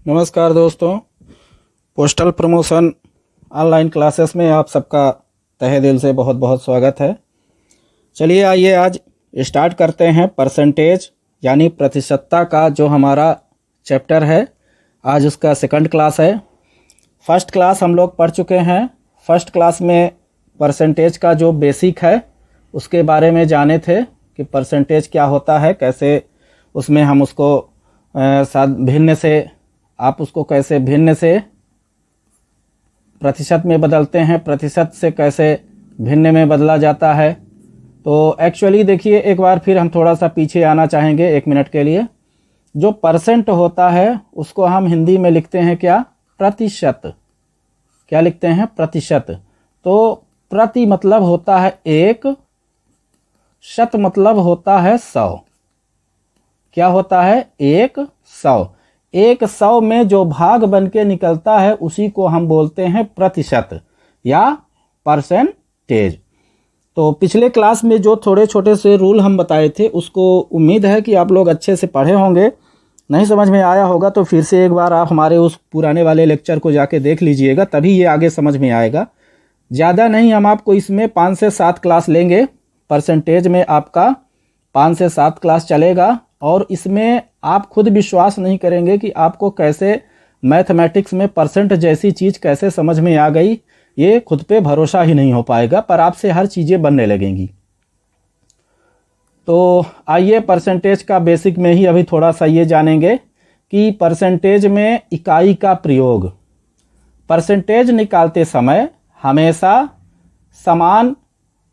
नमस्कार दोस्तों, postal promotion online classes में आप सबका तहे दिल से बहुत बहुत स्वागत है। चलिए आइए आज स्टार्ट करते हैं परसेंटेज यानी प्रतिशतता का जो हमारा चैप्टर है। आज उसका सेकंड क्लास है। फर्स्ट क्लास हम लोग पढ़ चुके हैं। फर्स्ट क्लास में परसेंटेज का जो बेसिक है उसके बारे में जाने थे कि परसेंटेज क्या होता है, कैसे उसमें हम उसको भिन्न से आप उसको कैसे भिन्न से प्रतिशत में बदलते हैं, प्रतिशत से कैसे भिन्न में बदला जाता है। तो एक्चुअली देखिए, एक बार फिर हम थोड़ा सा पीछे आना चाहेंगे 1 मिनट के लिए। जो परसेंट होता है उसको हम हिंदी में लिखते हैं क्या? प्रतिशत। क्या लिखते हैं? प्रतिशत। तो प्रति मतलब होता है 1, शत मतलब होता है 100। क्या होता है? 100। 100 में जो भाग बन के निकलता है उसी को हम बोलते हैं प्रतिशत या परसेंटेज। तो पिछले क्लास में जो थोड़े छोटे से रूल हम बताए थे उसको उम्मीद है कि आप लोग अच्छे से पढ़े होंगे। नहीं समझ में आया होगा तो फिर से एक बार आप हमारे उस पुराने वाले लेक्चर को जाके देख लीजिएगा, तभी ये आगे समझ में आएगा। ज़्यादा नहीं, हम आपको इसमें 5 से 7 क्लास लेंगे। परसेंटेज में आपका 5 से 7 क्लास चलेगा और इसमें आप खुद विश्वास नहीं करेंगे कि आपको कैसे मैथमेटिक्स में परसेंट जैसी चीज़ कैसे समझ में आ गई। ये खुद पे भरोसा ही नहीं हो पाएगा, पर आपसे हर चीज़ें बनने लगेंगी। तो आइए परसेंटेज का बेसिक में ही अभी थोड़ा सा ये जानेंगे कि परसेंटेज में इकाई का प्रयोग। परसेंटेज निकालते समय हमेशा समान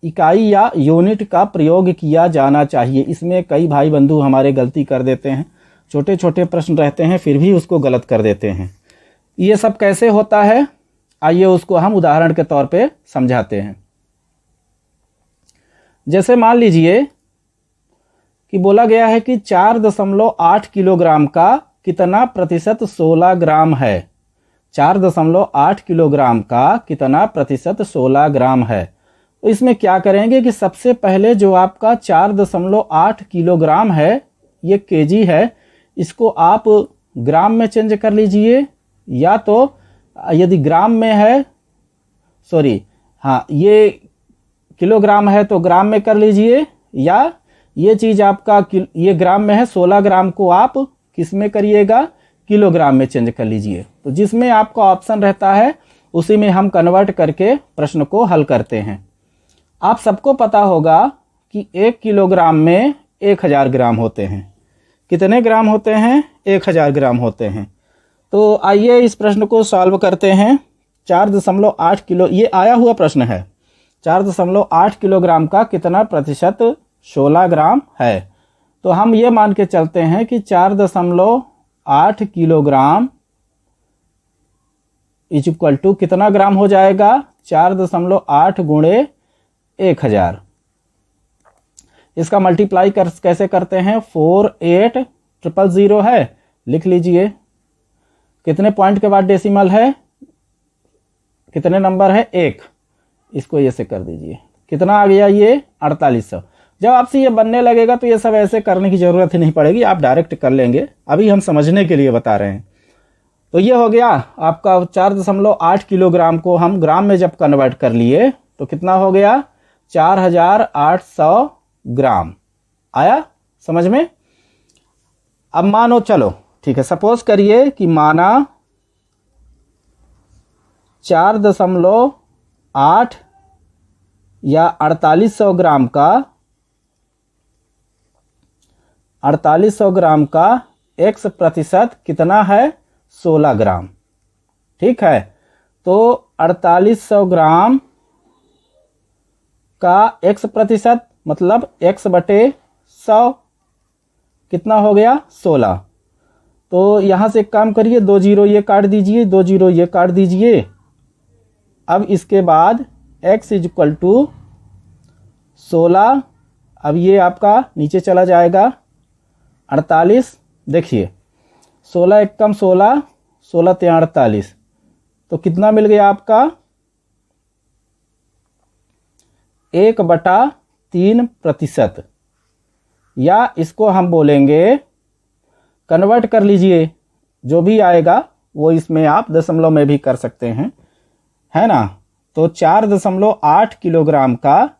इकाई या यूनिट का प्रयोग किया जाना चाहिए। इसमें कई भाई बंधु हमारे गलती कर देते हैं, छोटे छोटे प्रश्न रहते हैं फिर भी उसको गलत कर देते हैं। ये सब कैसे होता है, आइए उसको हम उदाहरण के तौर पे समझाते हैं। जैसे मान लीजिए कि बोला गया है कि 4.8 किलोग्राम का कितना प्रतिशत 16 ग्राम है। 4.8 किलोग्राम का कितना प्रतिशत 16 ग्राम है। तो इसमें क्या करेंगे कि सबसे पहले जो आपका 4.8 किलोग्राम है, ये केजी है, इसको आप ग्राम में चेंज कर लीजिए। या तो यदि ग्राम में है, ये किलोग्राम है तो ग्राम में कर लीजिए, या ये चीज़ आपका ये ग्राम में है, 16 ग्राम को आप किस में करिएगा? किलोग्राम में चेंज कर लीजिए। तो जिसमें आपका ऑप्शन रहता है उसी में हम कन्वर्ट करके प्रश्न को हल करते हैं। आप सबको पता होगा कि 1 किलोग्राम में 1000 ग्राम होते हैं। कितने ग्राम होते हैं? 1000 ग्राम होते हैं। तो आइए इस प्रश्न को सॉल्व करते हैं। 4.8 किलो, ये आया हुआ प्रश्न है। 4.8 किलोग्राम का कितना प्रतिशत 16 ग्राम है। तो हम ये मान के चलते हैं कि 4.8 किलोग्राम इज इक्वल टू कितना ग्राम हो जाएगा? 4.8 गुणे 1000। इसका मल्टीप्लाई कैसे करते हैं? 48000 है, लिख लीजिए। कितने पॉइंट के बाद डेसिमल है? कितने नंबर है? 1। इसको ये से कर दीजिए। कितना आ गया ये? 4800। जब आपसे ये बनने लगेगा तो ये सब ऐसे करने की जरूरत ही नहीं पड़ेगी, आप डायरेक्ट कर लेंगे। अभी हम समझने के लिए बता रहे हैं। तो ये हो गया आपका 4.8 किलोग्राम को हम ग्राम में जब कन्वर्ट कर लिए तो कितना हो गया? 4800 ग्राम। आया समझ में? अब मानो, चलो ठीक है, सपोज करिए कि माना 4.8 या 4800 ग्राम का 4800 ग्राम का x प्रतिशत कितना है? 16 ग्राम। ठीक है, तो 4800 ग्राम का x प्रतिशत मतलब x बटे 100 कितना हो गया? 16। तो यहां से एक काम करिए, 2 जीरो ये काट दीजिए, 2 जीरो ये काट दीजिए। अब इसके बाद x इज इक्वल टू 16। अब ये आपका नीचे चला जाएगा 48। देखिए 16 एकम 16, 16 ते 48, तो कितना मिल गया आपका? 1/3%, या इसको हम बोलेंगे, कन्वर्ट कर लीजिए जो भी आएगा वो इसमें आप दशमलव में भी कर सकते हैं, है ना। तो 4.8 किलोग्राम का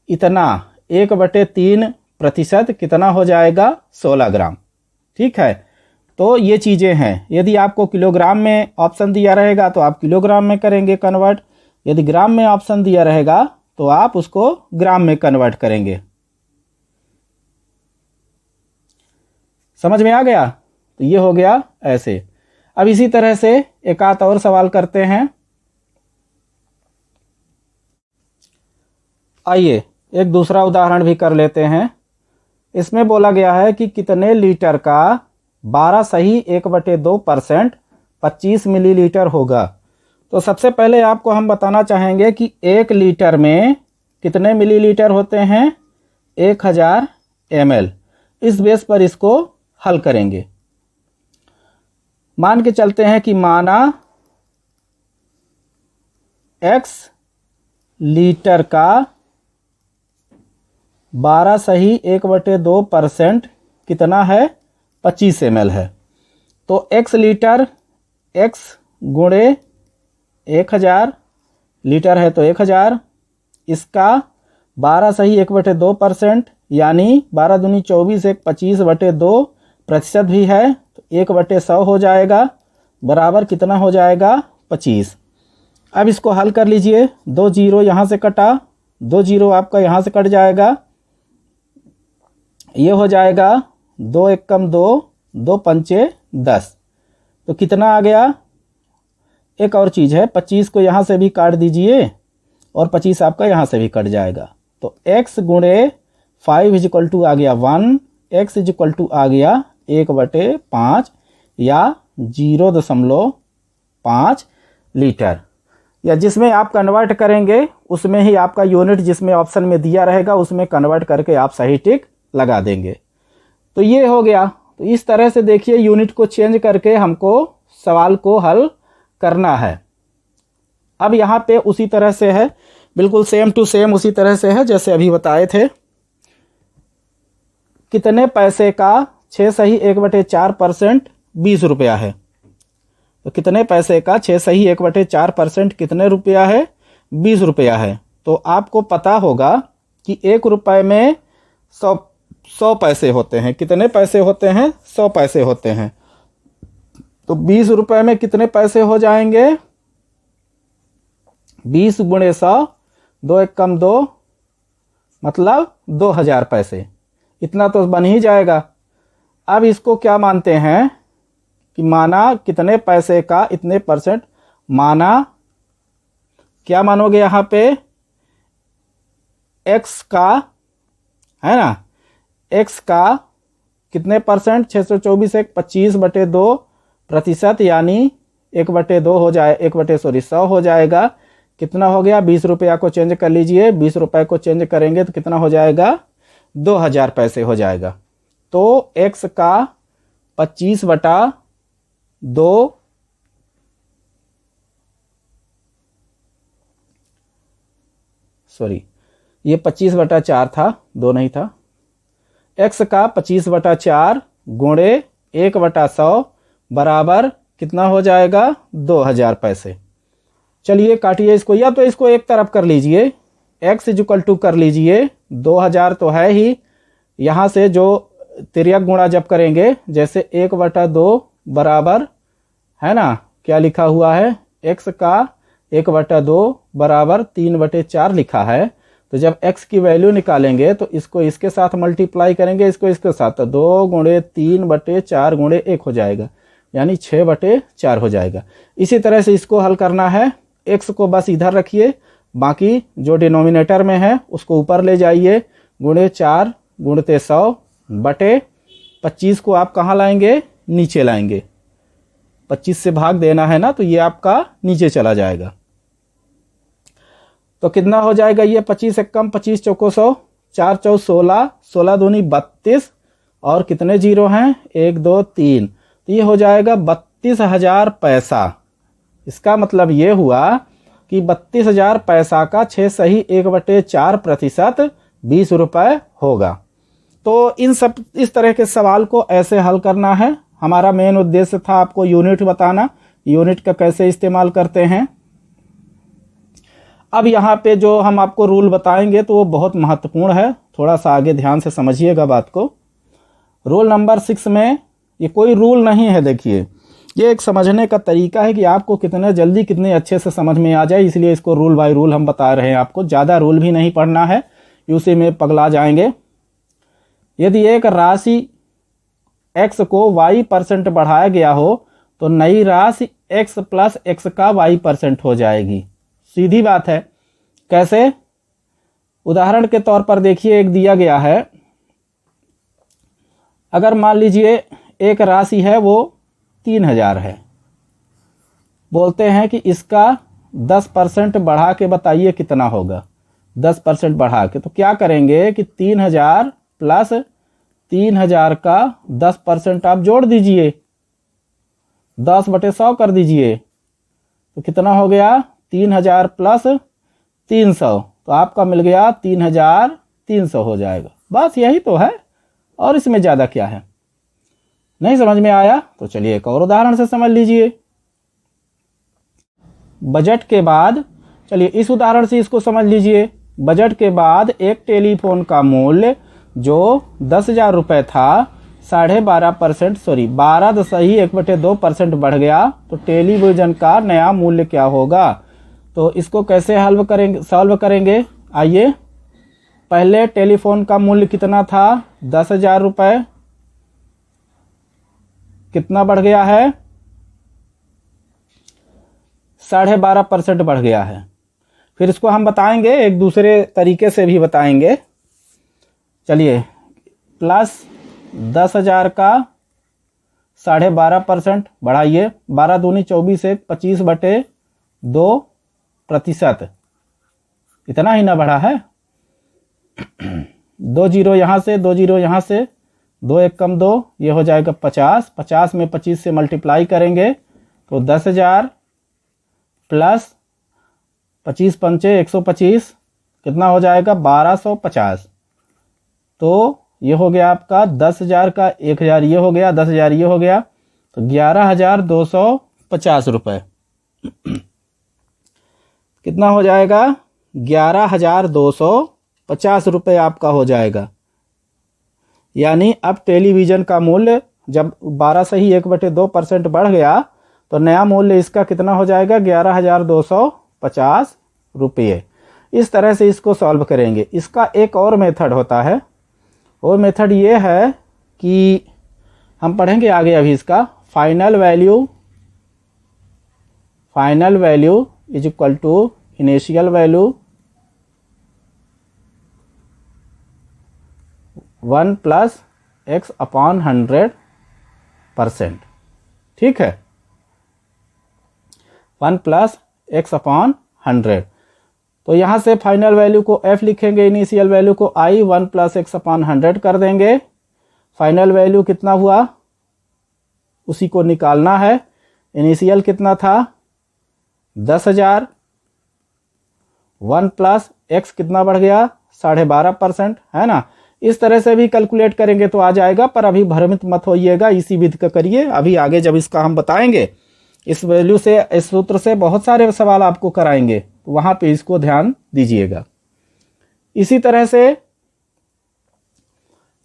इतना 1/3% कितना हो जाएगा, 16 ग्राम। ठीक है, तो ये चीज़ें हैं। यदि आपको किलोग्राम में ऑप्शन दिया रहेगा तो आप किलोग्राम में करेंगे कन्वर्ट, यदि ग्राम में ऑप्शन दिया रहेगा तो आप उसको ग्राम में कन्वर्ट करेंगे। समझ में आ गया? तो ये हो गया ऐसे। अब इसी तरह से एक आध और सवाल करते हैं। आइए एक दूसरा उदाहरण भी कर लेते हैं। इसमें बोला गया है कि कितने लीटर का 12 सही 1/2% 25 मिलीलीटर होगा। तो सबसे पहले आपको हम बताना चाहेंगे कि 1 लीटर में कितने मिलीलीटर होते हैं, 1000 ml। इस बेस पर इसको हल करेंगे। मान के चलते हैं कि माना x लीटर का 12 सही 1/2% कितना है, 25 ml है। तो x लीटर, x गुणे 1000 लीटर है तो 1000, इसका 12 सही 1/2% यानी 12 दूनी 24, 1 25/2% भी है तो 1/100 हो जाएगा, बराबर कितना हो जाएगा, 25। अब इसको हल कर लीजिए। 2 जीरो यहाँ से कटा, 2 जीरो आपका यहाँ से कट जाएगा, ये हो जाएगा 2 एकम 2, 2 पंचे 10। तो कितना आ गया, एक और चीज़ है, 25 को यहाँ से भी काट दीजिए और 25 आपका यहाँ से भी कट जाएगा। तो x गुणे 5 = आ गया 1, x = आ गया 1/5 या 0.5 लीटर। या जिसमें आप कन्वर्ट करेंगे उसमें ही आपका यूनिट जिसमें ऑप्शन में दिया रहेगा उसमें कन्वर्ट करके आप सही टिक लगा देंगे। तो ये हो गया। तो इस तरह से देखिए यूनिट को चेंज करके हमको सवाल को हल करना है। अब यहाँ पे उसी तरह से है, बिल्कुल सेम टू सेम उसी तरह से है जैसे अभी बताए थे। कितने पैसे का 6 सही 1/4% 20 रुपया है। तो कितने पैसे का 6 सही 1/4% कितने रुपया है, 20 रुपया है। तो आपको पता होगा कि 1 रुपये में 100 पैसे होते हैं। कितने पैसे होते हैं, 100 पैसे होते हैं। तो 20 रुपये में कितने पैसे हो जाएंगे, 20 गुणे 100, 2 एकम 2 मतलब 2000 पैसे। इतना तो बन ही जाएगा। अब इसको क्या मानते हैं कि माना कितने पैसे का इतने परसेंट, माना क्या मानोगे यहाँ पे, x का है ना, x का कितने परसेंट, 624 1 25/2% यानी 1/2 हो जाए 1/100 हो जाएगा। कितना हो गया, 20 रुपया को चेंज कर लीजिए, 20 रुपये को चेंज करेंगे तो कितना हो जाएगा, 2000 पैसे हो जाएगा। तो x का 25/2 सॉरी ये 25/4 था, 2 नहीं था। x का 25/4 गुणे 1/100 बराबर कितना हो जाएगा, 2000 पैसे। चलिए काटिए इसको, या तो इसको एक तरफ कर लीजिए, x = कर लीजिए 2000 तो है ही, यहाँ से जो तिर्यक गुणा जब करेंगे जैसे 1/2 बराबर है ना, क्या लिखा हुआ है, x का 1/2 बराबर 3/4 लिखा है। तो जब x की वैल्यू निकालेंगे तो इसको इसके साथ मल्टीप्लाई करेंगे, इसको इसके साथ, तो 2 गुणे 3/4 गुणे 1 हो जाएगा, यानी 6/4 हो जाएगा। इसी तरह से इसको हल करना है। x को बस इधर रखिए, बाकी जो डिनोमिनेटर में है उसको ऊपर ले जाइए, गुणे 4 गुणते 100 बटे 25 को आप कहाँ लाएंगे, नीचे लाएंगे। 25 से भाग देना है ना, तो ये आपका नीचे चला जाएगा। तो कितना हो जाएगा ये, 25 एकम 25 चौको 100, 4 चौ 16, 16 दूनी 32 और कितने जीरो हैं, 1 2 3, तो ये हो जाएगा 32,000 पैसा। इसका मतलब ये हुआ कि 32,000 पैसा का 6 सही 1/4% 20 रुपये होगा। तो इन सब इस तरह के सवाल को ऐसे हल करना है। हमारा मेन उद्देश्य था आपको यूनिट बताना, यूनिट का कैसे इस्तेमाल करते हैं। अब यहाँ पे जो हम आपको रूल बताएंगे तो वो बहुत महत्वपूर्ण है, थोड़ा सा आगे ध्यान से समझिएगा बात को। रूल नंबर 6 में ये कोई रूल नहीं है, देखिए ये एक समझने का तरीका है कि आपको कितने जल्दी कितने अच्छे से समझ में आ जाए, इसलिए इसको रूल बाय रूल हम बता रहे हैं आपको। ज़्यादा रूल भी नहीं पढ़ना है, उसी में पगला जाएंगे। यदि एक राशि x को y% बढ़ाया गया हो तो नई राशि x प्लस x का y% हो जाएगी। सीधी बात है। कैसे? उदाहरण के तौर पर देखिए, एक दिया गया है, अगर मान लीजिए एक राशि है वो 3000 है, बोलते हैं कि इसका 10% बढ़ा के बताइए कितना होगा। 10% बढ़ा के तो क्या करेंगे कि 3000 प्लस 3000 का 10% आप जोड़ दीजिए, 10/100 कर दीजिए, तो कितना हो गया? 3000 प्लस 300, तो आपका मिल गया 3300 हो जाएगा। बस यही तो है, और इसमें ज़्यादा क्या है। नहीं समझ में आया तो चलिए एक और उदाहरण से समझ लीजिए। बजट के बाद, चलिए इस उदाहरण से इसको समझ लीजिए। बजट के बाद एक टेलीफोन का मूल्य जो 10,000 रुपये था 12.5% 12.1/2% बढ़ गया, तो टेलीविज़न का नया मूल्य क्या होगा? तो इसको कैसे सॉल्व करेंगे? आइए, पहले टेलीफोन का मूल्य कितना था? 10,000 रुपये। कितना बढ़ गया है? 12.5% बढ़ गया है। फिर इसको हम बताएंगे, एक दूसरे तरीके से भी बताएंगे। चलिए, प्लस 10,000 का 12.5% बढ़ाइए, 12 दूनी 24 1 25/2%। इतना ही ना बढ़ा है? 2 जीरो यहाँ से, 2 जीरो यहाँ से, 2 1 कम 2, ये हो जाएगा 50। 50 में 25 से मल्टीप्लाई करेंगे तो 10,000 प्लस 25 पंचे 125, कितना हो जाएगा? 1250। तो ये हो गया आपका 10,000 का 1,000 ये हो गया, 10,000 ये हो गया, तो 11,250 रुपये। कितना हो जाएगा? 11,250 रुपये आपका हो जाएगा। यानी अब टेलीविज़न का मूल्य जब 12 से ही 1/2% बढ़ गया तो नया मूल्य इसका कितना हो जाएगा? 11,250 रुपये। इस तरह से इसको सॉल्व करेंगे। इसका एक और मेथड होता है, वो मेथड ये है कि हम पढ़ेंगे आगे अभी इसका। Final value is equal to initial value 1 plus x/100%। ठीक है, 1 प्लस x/100। तो यहाँ से फाइनल वैल्यू को f लिखेंगे, इनिशियल वैल्यू को i, 1 प्लस x/100 कर देंगे। फाइनल वैल्यू कितना हुआ उसी को निकालना है। इनिशियल कितना था? 10,000। 1 प्लस x कितना बढ़ गया? 12.5%, है ना। इस तरह से भी कैलकुलेट करेंगे तो आ जाएगा, पर अभी भ्रमित मत होइएगा, इसी विधि का करिए। अभी आगे जब इसका हम बताएंगे, इस वैल्यू से, इस सूत्र से बहुत सारे सवाल आपको कराएंगे, तो वहाँ पे इसको ध्यान दीजिएगा। इसी तरह से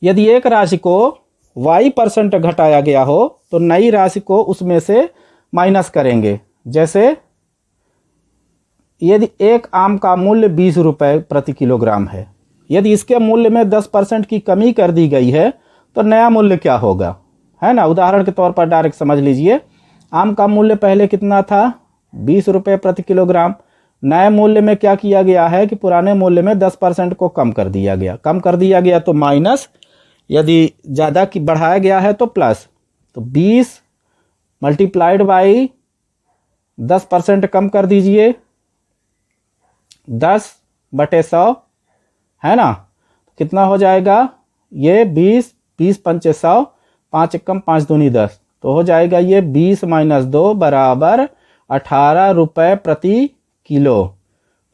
यदि एक राशि को y% घटाया गया हो तो नई राशि को उसमें से माइनस करेंगे। जैसे यदि एक आम का मूल्य 20 रुपये प्रति किलोग्राम है, यदि इसके मूल्य में 10% की कमी कर दी गई है तो नया मूल्य क्या होगा, है ना। उदाहरण के तौर पर डायरेक्ट समझ लीजिए। आम का मूल्य पहले कितना था? 20 रुपये प्रति किलोग्राम। नए मूल्य में क्या किया गया है कि पुराने मूल्य में 10% को कम कर दिया गया। कम कर दिया गया तो माइनस, यदि ज़्यादा की बढ़ाया गया है तो प्लस। तो 20 मल्टीप्लाइड बाई 10% कम कर दीजिए, 10/100, है ना। कितना हो जाएगा? ये 20 पंचे 100, 5 एकम 5 दूनी 10, तो हो जाएगा ये 20 - 2 बराबर 18 रुपये प्रति किलो।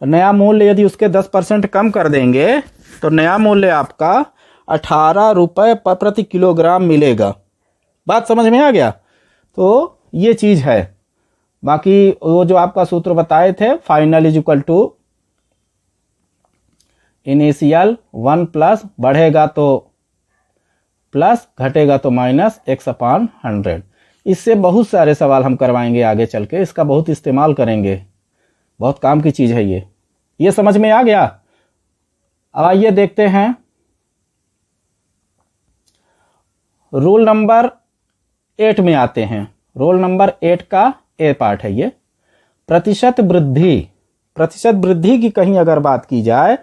नया मूल्य यदि उसके 10% कम कर देंगे तो नया मूल्य आपका 18 रुपये प्रति किलोग्राम मिलेगा। बात समझ में आ गया? तो ये चीज है। बाकी वो जो आपका सूत्र बताए थे, final is equal to initial 1 plus, बढ़ेगा तो प्लस, घटेगा तो माइनस x/100। इससे बहुत सारे सवाल हम करवाएंगे आगे चल के, इसका बहुत इस्तेमाल करेंगे, बहुत काम की चीज है ये समझ में आ गया? अब आइए देखते हैं रूल नंबर 8 में आते हैं। रोल नंबर 8 का ए पार्ट है ये, प्रतिशत वृद्धि। प्रतिशत वृद्धि की कहीं अगर बात की जाए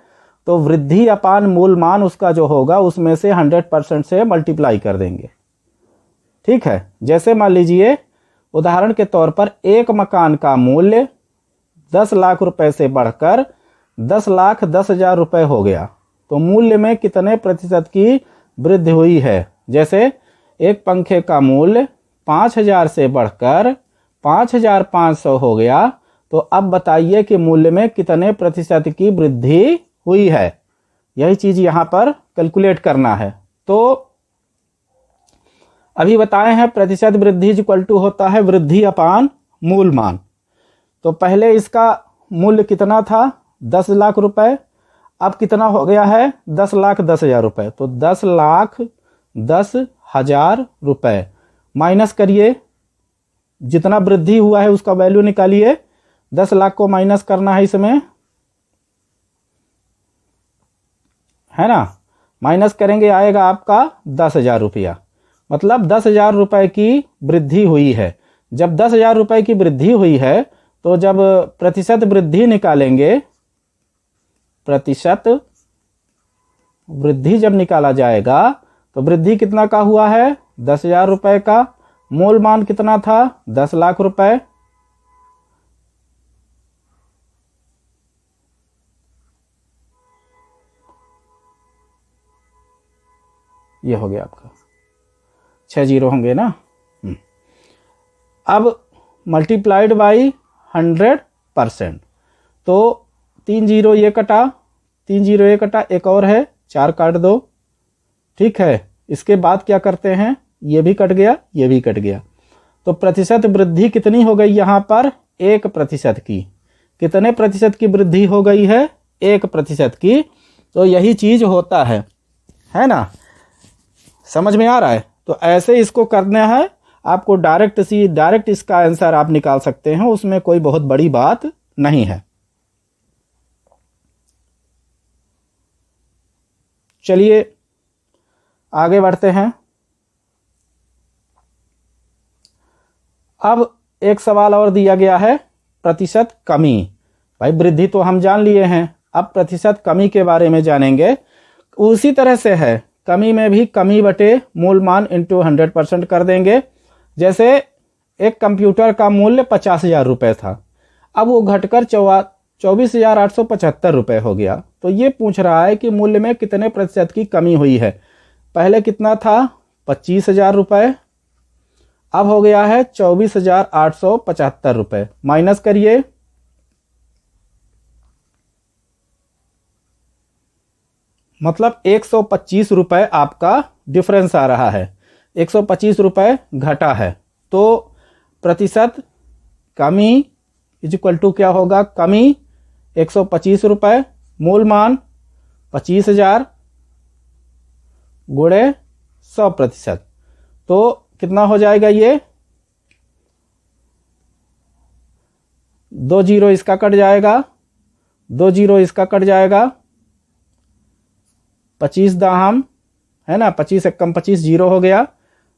तो वृद्धि अपान मूल मान उसका जो होगा उसमें से 100% से मल्टीप्लाई कर देंगे। ठीक है, जैसे मान लीजिए उदाहरण के तौर पर एक मकान का मूल्य 10 लाख रुपए से बढ़कर 10,10,000 रुपए हो गया, तो मूल्य में कितने प्रतिशत की वृद्धि हुई है? जैसे एक पंखे का मूल्य 5,000 से बढ़कर 5,500 हो गया, तो अब बताइए कि मूल्य में कितने प्रतिशत की वृद्धि हुई है। यही चीज यहां पर कैलकुलेट करना है। तो अभी बताए हैं प्रतिशत वृद्धि इक्वल टू होता है वृद्धि अपान मूल मान। तो पहले इसका मूल्य कितना था? 10 लाख रुपए, अब कितना हो गया है? 10,10,000 रुपए। तो 10,10,000 रुपए माइनस करिए, जितना वृद्धि हुआ है उसका वैल्यू निकालिए। 10 लाख को माइनस करना है इसमें, है ना? माइनस करेंगे आएगा आपका 10,000 रुपया, मतलब 10,000 रुपए की वृद्धि हुई है। जब 10,000 रुपए की वृद्धि हुई है तो जब प्रतिशत वृद्धि निकालेंगे, प्रतिशत वृद्धि जब निकाला जाएगा तो वृद्धि कितना का हुआ है? 10,000 रुपए का। मूल मान कितना था? 10 लाख रुपए। ये हो गया आपका 6 जीरो होंगे ना। अब मल्टीप्लाइड बाई 100%, तो 3 जीरो ये कटा, 3 जीरो ये कटा, एक और है 4 काट दो। ठीक है, इसके बाद क्या करते हैं? ये भी कट गया, ये भी कट गया। तो प्रतिशत वृद्धि कितनी हो गई यहां पर? 1% की। कितने प्रतिशत की वृद्धि हो गई है? 1% की। तो यही चीज होता है ना? समझ में आ रहा है? तो ऐसे इसको करना है आपको। डायरेक्ट इसका आंसर आप निकाल सकते हैं, उसमें कोई बहुत बड़ी बात नहीं है। चलिए आगे बढ़ते हैं। अब एक सवाल और दिया गया है, प्रतिशत कमी। भाई वृद्धि तो हम जान लिए हैं, अब प्रतिशत कमी के बारे में जानेंगे। उसी तरह से है, कमी में भी कमी बटे मूल मान इंटू 100% कर देंगे। जैसे एक कंप्यूटर का मूल्य 50,000 रुपए था, अब वो घटकर 24,875 रुपए हो गया। तो ये पूछ रहा है कि मूल्य में कितने प्रतिशत की कमी हुई है। पहले कितना था? 25,000 रुपए, अब हो गया है 24,875 रुपए। माइनस करिए, मतलब 125 रुपए आपका डिफरेंस आ रहा है। 125 रुपए घटा है, तो प्रतिशत कमी इज इक्वल टू क्या होगा? कमी 125 रुपए, मूल मान 25,000 गुणे 100%। तो कितना हो जाएगा? ये 2 जीरो इसका कट जाएगा, 2 जीरो इसका कट जाएगा, 25 दाहम है ना, 25 एकम 25 जीरो हो गया,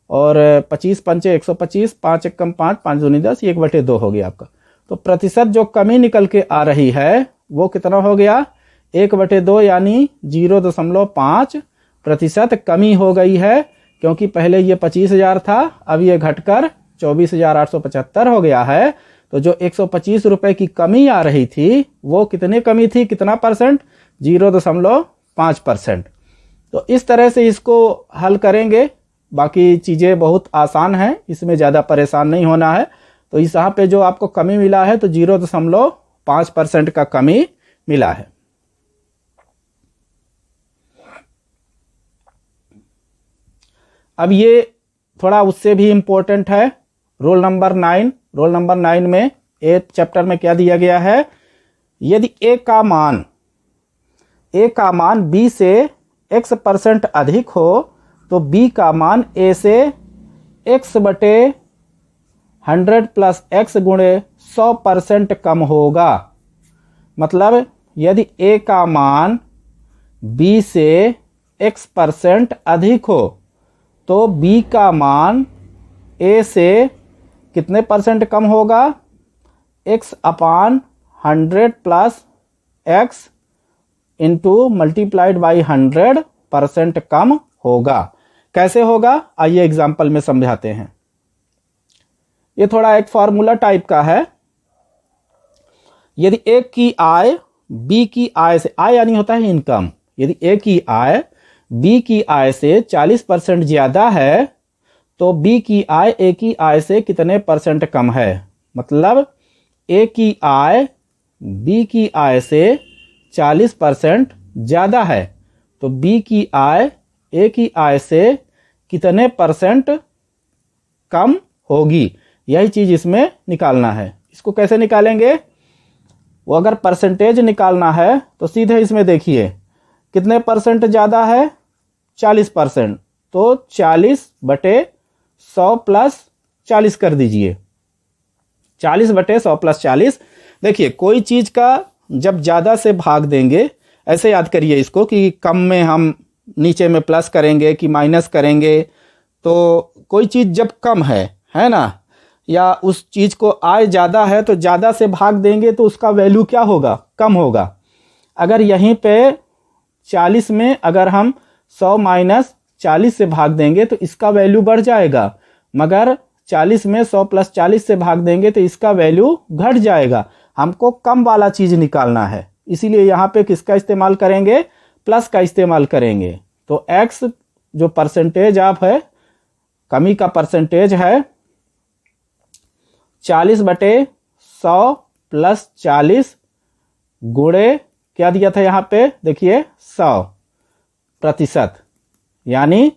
और 25 पंचे 125, 5 एकम 5, 5 दूनी 10, 1/2 हो गया आपका। तो प्रतिशत जो कमी निकल के आ रही है वो कितना हो गया? 1/2 यानी 0.5 प्रतिशत कमी हो गई है, क्योंकि पहले ये 25,000 था, अब ये घटकर 24,875 हो गया है। तो जो 125 रुपए की कमी आ रही थी वो कितनी कमी थी? कितना परसेंट? 0.5%। तो इस तरह से इसको हल करेंगे। बाकी चीज़ें बहुत आसान हैं, इसमें ज़्यादा परेशान नहीं होना है। तो इस यहाँ पे जो आपको कमी मिला है तो 0.5% का कमी मिला है। अब ये थोड़ा उससे भी इम्पोर्टेंट है, रूल नंबर 9। रूल नंबर 9 में 8 चैप्टर में क्या दिया गया है, यदि ए का मान बी से x% अधिक हो तो बी का मान ए से x/100 प्लस x गुणे 100% कम होगा। मतलब यदि ए का मान बी से x% अधिक हो तो बी का मान ए से कितने परसेंट कम होगा, x/100 plus x into multiplied by 100% कम होगा। कैसे होगा, आइए एग्जाम्पल में समझाते हैं। ये थोड़ा एक फॉर्मूला टाइप का है। यदि ए की आय बी की आय से, आय यानी होता है इनकम, यदि ए की आय बी की आय से 40% ज्यादा है तो बी की आय ए की आय से कितने परसेंट कम है। मतलब ए की आय बी की आय से 40% ज्यादा है तो बी की आय ए की आय से कितने परसेंट कम होगी, यही चीज इसमें निकालना है। इसको कैसे निकालेंगे, वो अगर परसेंटेज निकालना है तो सीधे इसमें देखिए कितने परसेंट ज्यादा है, 40%, तो 40/100 प्लस 40 कर दीजिए। 40/100 प्लस 40। देखिए कोई चीज का जब ज्यादा से भाग देंगे, ऐसे याद करिए इसको कि कम में हम नीचे में प्लस करेंगे कि माइनस करेंगे, तो कोई चीज जब कम है ना, या उस चीज को आय ज्यादा है तो ज्यादा से भाग देंगे तो उसका वैल्यू क्या होगा, कम होगा। अगर यहीं पे 40 में अगर हम 100 माइनस 40 से भाग देंगे तो इसका वैल्यू बढ़ जाएगा, मगर 40 में 100 प्लस 40 से भाग देंगे तो इसका वैल्यू घट जाएगा। हमको कम वाला चीज निकालना है, इसीलिए यहाँ पे किसका इस्तेमाल करेंगे, प्लस का इस्तेमाल करेंगे। तो x जो परसेंटेज आप है, कमी का परसेंटेज है 40/100 प्लस 40 गुणे क्या दिया था यहाँ पे, देखिए 100%, यानी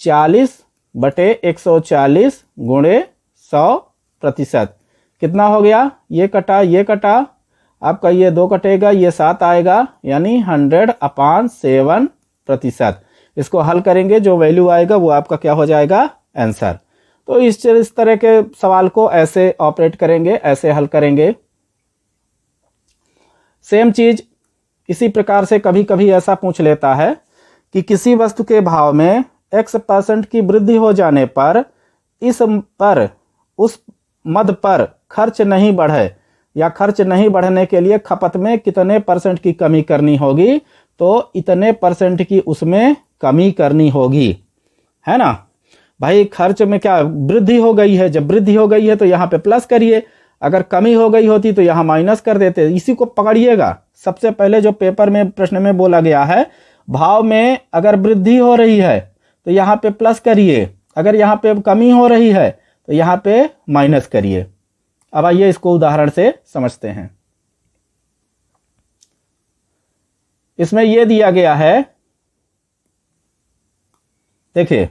40/140 गुणे 100%। कितना हो गया, ये कटा, आपका ये 2 कटेगा, ये 7 आएगा, यानी 100/7%। इसको हल करेंगे, जो वैल्यू आएगा वो आपका क्या हो जाएगा, आंसर। तो इस तरह के सवाल को ऐसे ऑपरेट करेंगे, ऐसे हल करेंगे। सेम चीज इसी प्रकार से कभी कभी ऐसा पूछ लेता है कि किसी वस्तु के भाव में x% की वृद्धि हो जाने पर उस मद पर खर्च नहीं बढ़े या खर्च नहीं बढ़ने के लिए खपत में कितने % की कमी करनी होगी, तो इतने % की उसमें कमी करनी होगी, है ना भाई। खर्च में क्या वृद्धि हो गई है, जब वृद्धि हो गई है तो यहाँ पे प्लस करिए, अगर कमी हो गई होती तो यहाँ माइनस कर देते। इसी को पकड़िएगा, सबसे पहले जो पेपर में प्रश्न में बोला गया है, भाव में अगर वृद्धि हो रही है तो यहाँ पे प्लस करिए, अगर यहाँ पे कमी हो रही है तो यहाँ पे माइनस करिए। अब आइए इसको उदाहरण से समझते हैं। इसमें यह दिया गया है, देखिए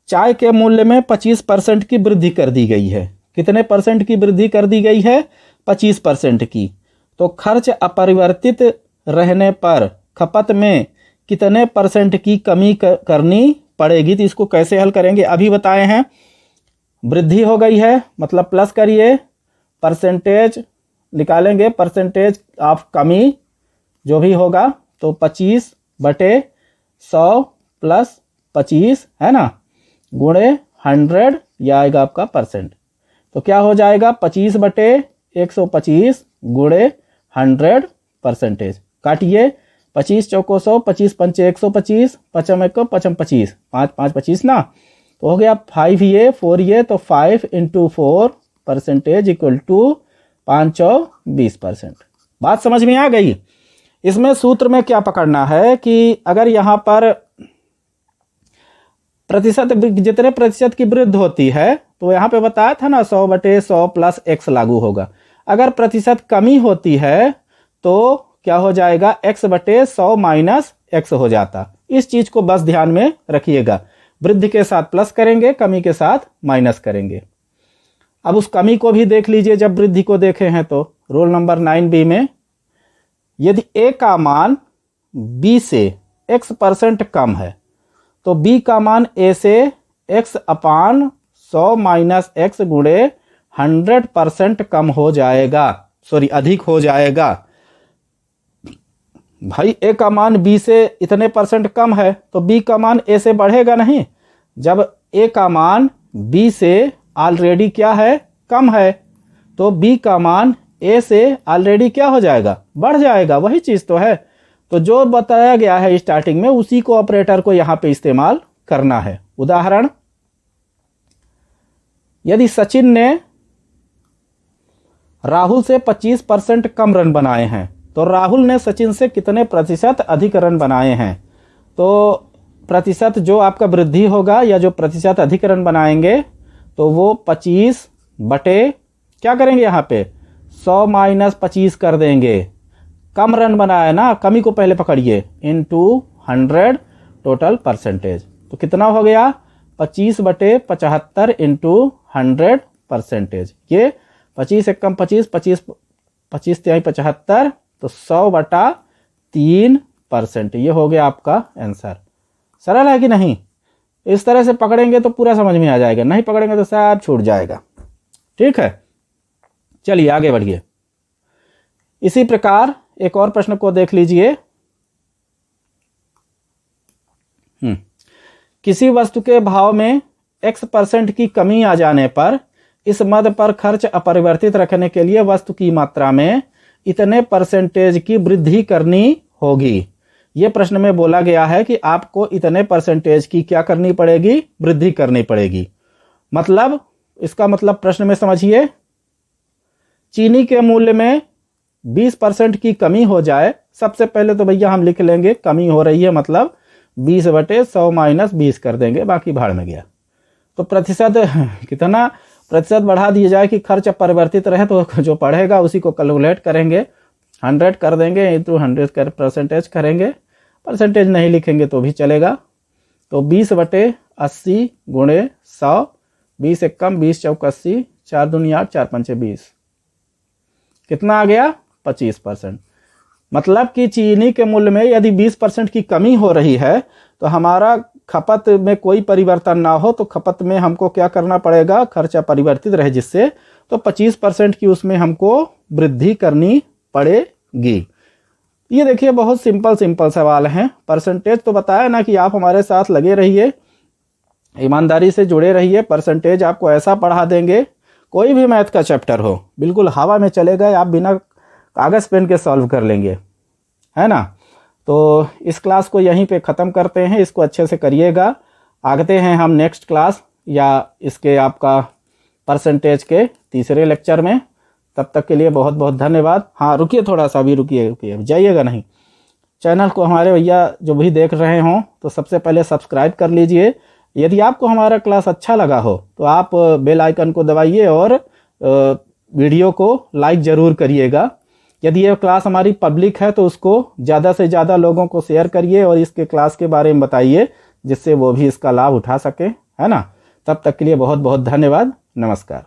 चाय के मूल्य में 25% की वृद्धि कर दी गई है। कितने % की वृद्धि कर दी गई है, 25% की। तो खर्च अपरिवर्तित रहने पर खपत में कितने % की कमी करनी पड़ेगी। तो इसको कैसे हल करेंगे अभी बताए हैं। वृद्धि हो गई है मतलब प्लस करिए, परसेंटेज निकालेंगे, परसेंटेज ऑफ कमी जो भी होगा, तो 25/100 प्लस 25 है ना, गुणे 100, यह आएगा आपका %। तो क्या हो जाएगा, 25/125 गुणे 100%। काटिए, 25 चौको 100, 25 पंचे 125, 55 1 55 25, 5 5 25 ना, तो हो गया 5 ये 4 ये, तो 5 × 4% इक्वल टू 5 और 20%। बात समझ में आ गई। इसमें सूत्र में क्या पकड़ना है कि अगर यहाँ पर प्रतिशत जितने प्रतिशत की वृद्धि होती है, तो यहाँ पे बताया था ना 100/100 प्लस x लागू होगा। अगर प्रतिशत कमी होती है तो क्या हो जाएगा, x/100 माइनस x हो जाता। इस चीज को बस ध्यान में रखिएगा। वृद्धि के साथ प्लस करेंगे, कमी के साथ माइनस करेंगे। अब उस कमी को भी देख लीजिए जब वृद्धि को देखे हैं तो रूल नंबर 9B में यदि a का मान b से x% कम है तो b का मान a से x/100 माइनस x गुणे 100% कम हो जाएगा, अधिक हो जाएगा। भाई a का मान b से इतने % कम है तो b का मान a से बढ़ेगा नहीं। जब a का मान b से ऑलरेडी क्या है, कम है, तो b का मान a से ऑलरेडी क्या हो जाएगा, बढ़ जाएगा। वही चीज तो है। तो जो बताया गया है स्टार्टिंग में उसी को ऑपरेटर को यहां पे इस्तेमाल करना है। उदाहरण, यदि सचिन ने राहुल से 25% कम रन बनाए हैं तो राहुल ने सचिन से कितने प्रतिशत अधिक रन बनाए हैं। तो प्रतिशत जो आपका वृद्धि होगा या जो प्रतिशत अधिक रन बनाएंगे तो वो 25 बटे क्या करेंगे, यहाँ पे 100 माइनस 25 कर देंगे। कम रन बनाया ना, कमी को पहले पकड़िए, इनटू 100 टोटल परसेंटेज। तो कितना हो गया, 25 बटे 75 इंटू 100%। ये 25 एकम 25, 25 तिहाई 75, तो 100 बटा 3%। ये हो गया आपका आंसर। सरल है कि नहीं? इस तरह से पकड़ेंगे तो पूरा समझ में आ जाएगा, नहीं पकड़ेंगे तो सब छूट जाएगा। ठीक है, चलिए आगे बढ़िए। इसी प्रकार एक और प्रश्न को देख लीजिए। किसी वस्तु के भाव में x% की कमी आ जाने पर इस मद पर खर्च अपरिवर्तित रखने के लिए वस्तु की मात्रा में इतने % की वृद्धि करनी होगी। यह प्रश्न में बोला गया है कि आपको इतने % की क्या करनी पड़ेगी, वृद्धि करनी पड़ेगी। मतलब इसका मतलब प्रश्न में समझिए, चीनी के मूल्य में 20% की कमी हो जाए। सबसे पहले तो भैया हम लिख लेंगे कमी हो रही है, मतलब 20 बटे 100 माइनस 20 कर देंगे, बाकी भाड़ में गया। तो प्रतिशत कितना प्रतिशत बढ़ा दिया जाए कि खर्च परिवर्तित रहे, तो जो पढ़ेगा उसी को कैलकुलेट करेंगे, 100 कर देंगे इंटू 100 कर परसेंटेज करेंगे। परसेंटेज नहीं लिखेंगे तो भी चलेगा। तो 20 बटे 80 गुणे 100, 20 एकम 20 चौक 80, 4 दूनी 8, 4 पंचे 20, कितना आ गया, 25%। मतलब कि चीनी के मूल्य में यदि 20% की कमी हो रही है तो हमारा खपत में कोई परिवर्तन ना हो, तो खपत में हमको क्या करना पड़ेगा, खर्चा परिवर्तित रहे जिससे, तो 25% की उसमें हमको वृद्धि करनी पड़ेगी। ये देखिए बहुत सिंपल सवाल हैं। परसेंटेज तो बताया ना कि आप हमारे साथ लगे रहिए, ईमानदारी से जुड़े रहिए। परसेंटेज आपको ऐसा पढ़ा देंगे, कोई भी मैथ का चैप्टर हो बिल्कुल हवा में चलेगा, आप बिना कागज पेन के सॉल्व कर लेंगे, है ना। तो इस क्लास को यहीं पे ख़त्म करते हैं, इसको अच्छे से करिएगा। आगते हैं हम नेक्स्ट क्लास या इसके आपका परसेंटेज के तीसरे लेक्चर में। तब तक के लिए बहुत बहुत धन्यवाद। हाँ रुकिए, थोड़ा सा अभी रुकिए, जाइएगा नहीं। चैनल को हमारे भैया जो भी देख रहे हों तो सबसे पहले सब्सक्राइब कर लीजिए। यदि आपको हमारा क्लास अच्छा लगा हो तो आप बेल आइकन को दबाइए और वीडियो को लाइक ज़रूर करिएगा। यदि यह क्लास हमारी पब्लिक है तो उसको ज़्यादा से ज़्यादा लोगों को शेयर करिए और इसके क्लास के बारे में बताइए, जिससे वो भी इसका लाभ उठा सके, है ना। तब तक के लिए बहुत बहुत धन्यवाद। नमस्कार।